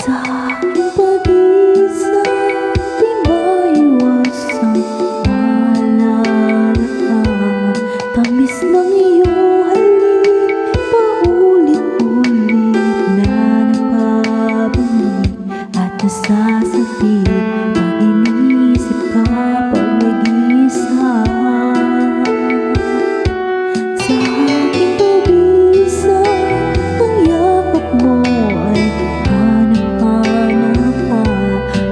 Sa aking pag-isa, di maiwasang maalala. Tamis ng iyong halik, paulit-ulit na napabalik at nasasabi pag iniisip ka pag nag-iisa. Sa aking pag-isa, ang yakap mo ay hanap-hanap pa.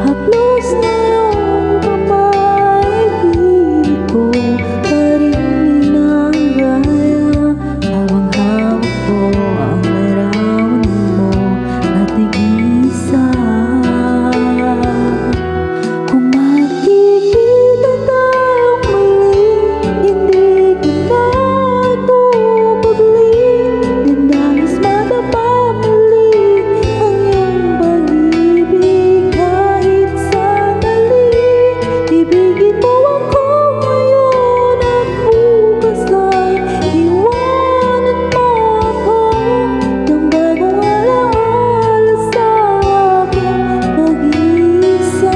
Haplos na iyong kamay, pilit ko pa rin inanggaya. Habang hawak ko ang larawan mo at nag-iisa. Kung makikita tayong muli, hindi ko na ito paglit. Nandahis madapa muli ang iyong pag-ibig kahit sandali. Ibigin mo ako ngayon at bukas ay iwanan mo ako ng bagong alaala sa aking pag-iisa.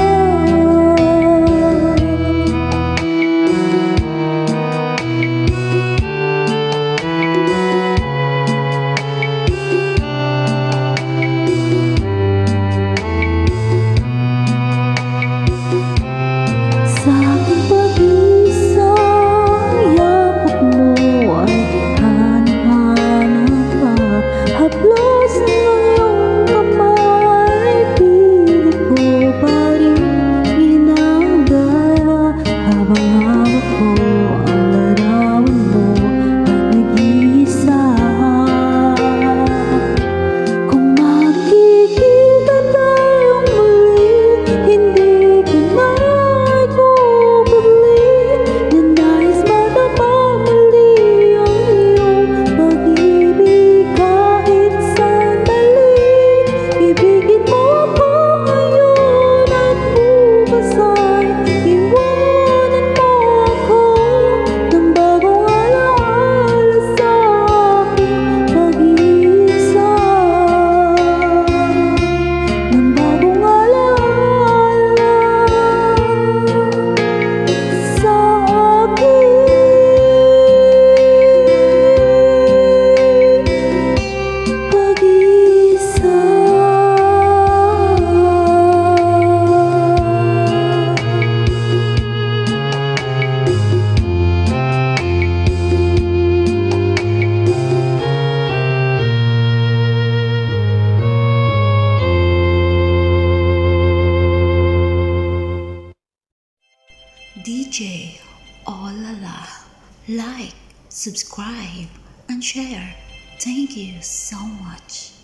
Sa aking pag-isa, ang yakap mo ay hanap-hanap pa. Haplos ng iyong kamay, pilit ko pa rin inanggaya. Habang hawak ko ang larawan mo at nag-iisa. Kung makikita tayong muli, hindi ko na ito paglit. Nandahis madapa muli ang iyong pag-ibig kahit sandali. Ibigin mo ako ngayon at bukas ay iwanan mo ako ng bagong alaala sa aking pag-iisa. Ng bagong alaala sa aking pag-iisa. DJ Olala. Like, subscribe, and share. Thank you so much.